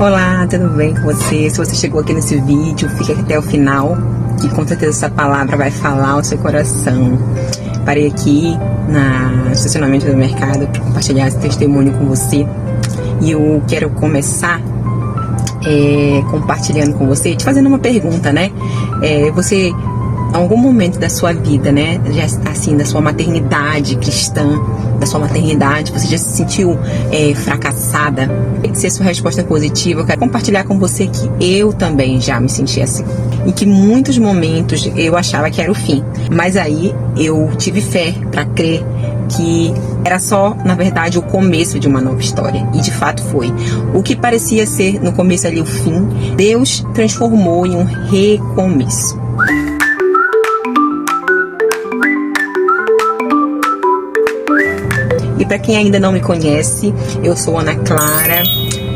Olá, tudo bem com você? Se você chegou aqui nesse vídeo, fique aqui até o final, que com certeza essa palavra vai falar ao seu coração. Parei aqui no estacionamento do mercado para compartilhar esse testemunho com você. E eu quero começar compartilhando com você, te fazendo uma pergunta, né? Você, em algum momento da sua vida, né, já está assim, da sua maternidade cristã, da sua maternidade, você já se sentiu fracassada? Se a sua resposta é positiva, eu quero compartilhar com você que eu também já me senti assim. Em que muitos momentos eu achava que era o fim, mas aí eu tive fé para crer que era só, na verdade, o começo de uma nova história. E de fato foi. O que parecia ser no começo ali o fim, Deus transformou em um recomeço. E para quem ainda não me conhece, eu sou Ana Clara.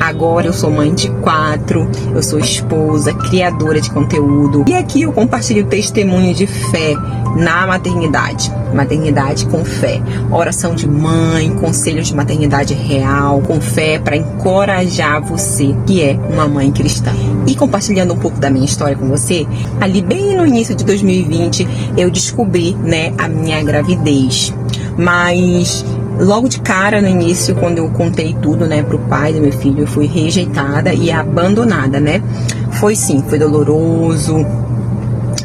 Agora eu sou mãe de 4, eu sou esposa, criadora de conteúdo. E aqui eu compartilho testemunho de fé na maternidade. Maternidade com fé. Oração de mãe, conselhos de maternidade real, com fé para encorajar você, que é uma mãe cristã. E compartilhando um pouco da minha história com você, ali bem no início de 2020, eu descobri, né, a minha gravidez. Mas logo de cara, no início, quando eu contei tudo, né, pro pai do meu filho, eu fui rejeitada e abandonada, né? Foi sim, foi doloroso,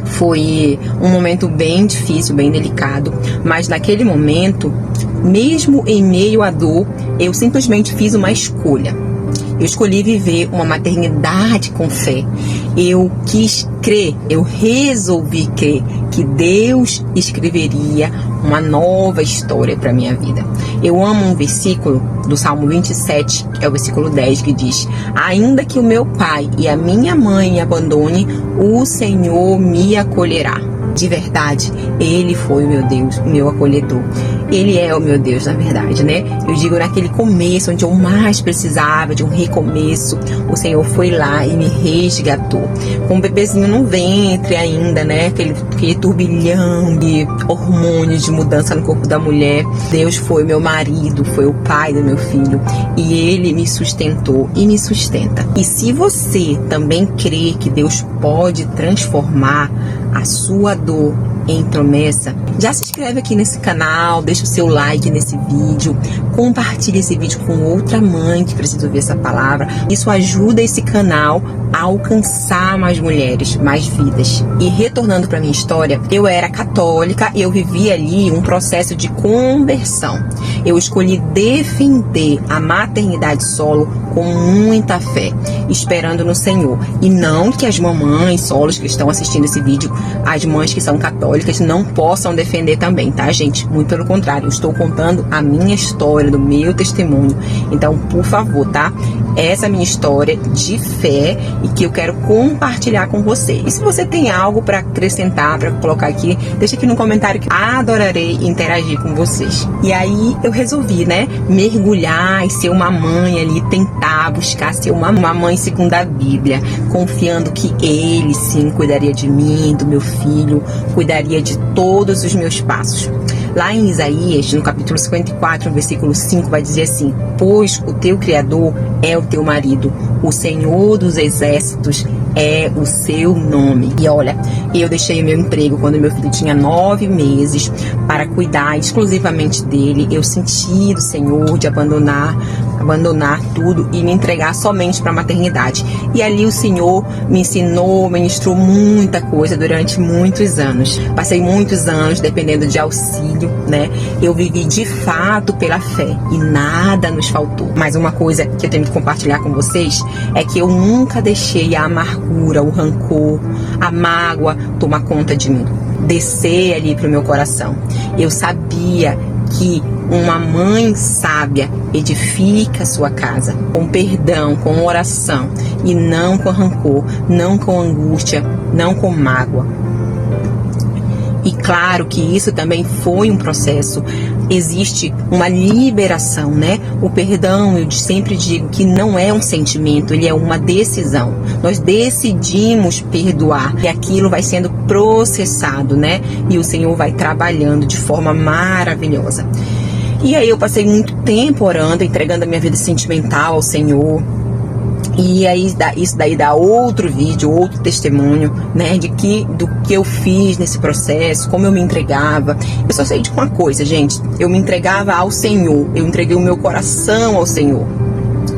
foi um momento bem difícil, bem delicado, mas naquele momento, mesmo em meio à dor, eu simplesmente fiz uma escolha. Eu escolhi viver uma maternidade com fé. Eu quis crer, eu resolvi crer que Deus escreveria uma nova história para minha vida. Eu amo um versículo do Salmo 27, que é o versículo 10, que diz: ainda que o meu pai e a minha mãe me abandone, o Senhor me acolherá. De verdade, Ele foi o meu Deus, o meu acolhedor. Ele é o meu Deus, na verdade, né? Eu digo, naquele começo, onde eu mais precisava de um recomeço, o Senhor foi lá e me resgatou. Com um bebezinho no ventre ainda, né? Aquele turbilhão de hormônios, de mudança no corpo da mulher. Deus foi meu marido, foi o pai do meu filho. E Ele me sustentou e me sustenta. E se você também crê que Deus pode transformar a sua dor em promessa, já se inscreve aqui nesse canal, deixa o seu like nesse vídeo, compartilhe esse vídeo com outra mãe que precisa ouvir essa palavra. Isso ajuda esse canal a alcançar mais mulheres, mais vidas. E retornando para minha história, eu era católica e eu vivia ali um processo de conversão. Eu escolhi defender a maternidade solo com muita fé, esperando no Senhor. E não que as mamães solos que estão assistindo esse vídeo, as mães que são católicas, não possam defender também, tá, gente? Muito pelo contrário, eu estou contando a minha história, do meu testemunho. Então, por favor, tá? Essa é a minha história de fé e que eu quero compartilhar com você. E se você tem algo para acrescentar, para colocar aqui, deixa aqui no comentário que adorarei interagir com vocês. E aí eu resolvi, né, mergulhar e ser uma mãe ali, tentar buscar ser uma mãe segundo a Bíblia, confiando que Ele sim cuidaria de mim, do meu filho, cuidaria de todos os meus passos. Lá em Isaías, no capítulo 54, no versículo 5, vai dizer assim: pois o teu Criador é o teu marido, o Senhor dos exércitos é o seu nome. E olha, eu deixei o meu emprego quando meu filho tinha 9 meses para cuidar exclusivamente dele. Eu senti do Senhor de abandonar tudo e me entregar somente para a maternidade. E ali o Senhor me ensinou, ministrou muita coisa durante muitos anos. Passei muitos anos dependendo de auxílio, né? Eu vivi de fato pela fé e nada nos faltou. Mas uma coisa que eu tenho que compartilhar com vocês é que eu nunca deixei a amargura, o rancor, a mágoa tomar conta de mim, descer ali pro meu coração. Eu sabia que uma mãe sábia edifica a sua casa com perdão, com oração e não com rancor, não com angústia, não com mágoa. E claro que isso também foi um processo. Existe uma liberação, né? O perdão, eu sempre digo que não é um sentimento, ele é uma decisão. Nós decidimos perdoar e aquilo vai sendo processado, né? E o Senhor vai trabalhando de forma maravilhosa. E aí eu passei muito tempo orando, entregando a minha vida sentimental ao Senhor. E aí isso daí dá outro vídeo, outro testemunho, né, do que eu fiz nesse processo, como eu me entregava. Eu só sei de uma coisa, gente, eu me entregava ao Senhor, eu entreguei o meu coração ao Senhor.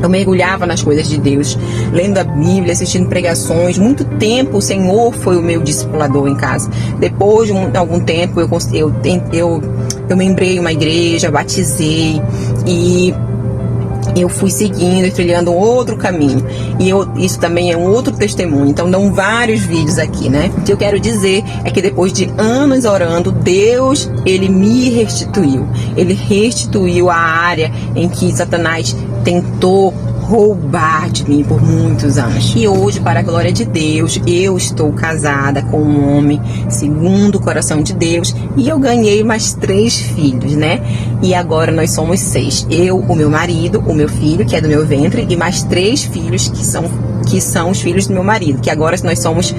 Eu mergulhava nas coisas de Deus, lendo a Bíblia, assistindo pregações. Muito tempo o Senhor foi o meu discipulador em casa. Depois de algum tempo eu membrei uma igreja, batizei e eu fui seguindo e trilhando outro caminho. E isso também é um outro testemunho. Então dão vários vídeos aqui, né? O que eu quero dizer é que depois de anos orando, Deus, Ele me restituiu. Ele restituiu a área em que Satanás tentou roubar de mim por muitos anos. E hoje, para a glória de Deus, eu estou casada com um homem segundo o coração de Deus e eu ganhei mais 3 filhos, né? E agora nós somos 6. Eu, o meu marido, o meu filho, que é do meu ventre, e mais 3 filhos que são os filhos do meu marido, que agora nós somos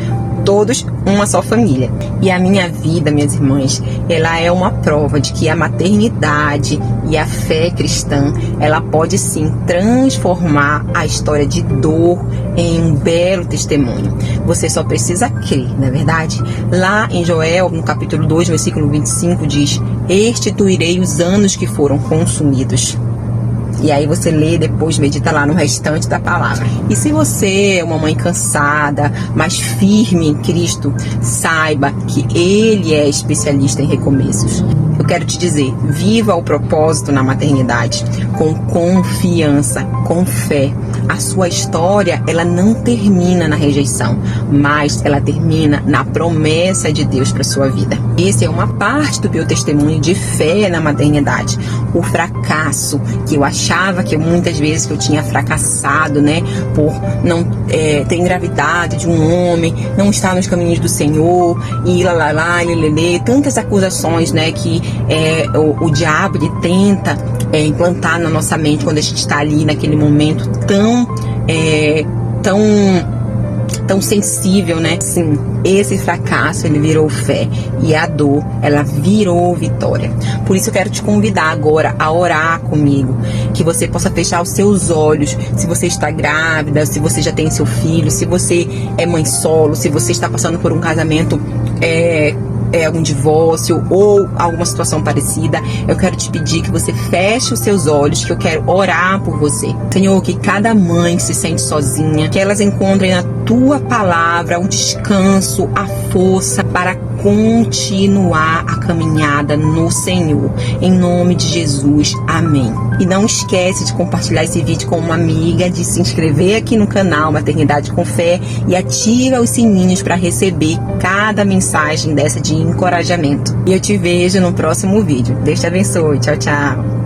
todos uma só família. E a minha vida, minhas irmãs, ela é uma prova de que a maternidade e a fé cristã, ela pode sim transformar a história de dor em um belo testemunho. Você só precisa crer, não é verdade? Lá em Joel, no capítulo 2, versículo 25, diz: restituirei os anos que foram consumidos. E aí você lê depois, medita lá no restante da palavra. E se você é uma mãe cansada, mas firme em Cristo, saiba que Ele é especialista em recomeços. Eu quero te dizer, viva o propósito na maternidade com confiança, com fé. A sua história, ela não termina na rejeição, mas ela termina na promessa de Deus para sua vida. Essa é uma parte do meu testemunho de fé na maternidade. O fracasso que eu achava que muitas vezes que eu tinha fracassado, né, por não ter engravidado de um homem, não estar nos caminhos do Senhor, e tantas acusações, né, que o diabo ele tenta implantar na nossa mente quando a gente está ali naquele momento tão sensível, né? Sim, esse fracasso ele virou fé e a dor ela virou vitória. Por isso eu quero te convidar agora a orar comigo, que você possa fechar os seus olhos. Se você está grávida, se você já tem seu filho, se você é mãe solo, se você está passando por um casamento um divórcio ou alguma situação parecida, eu quero te pedir que você feche os seus olhos, que eu quero orar por você. Senhor, que cada mãe que se sente sozinha, que elas encontrem na tua palavra o descanso, a força para continuar a caminhada no Senhor. Em nome de Jesus, amém. E não esquece de compartilhar esse vídeo com uma amiga, de se inscrever aqui no canal Maternidade com Fé e ativa os sininhos para receber cada mensagem dessa de encorajamento. E eu te vejo no próximo vídeo. Deus te abençoe. Tchau, tchau.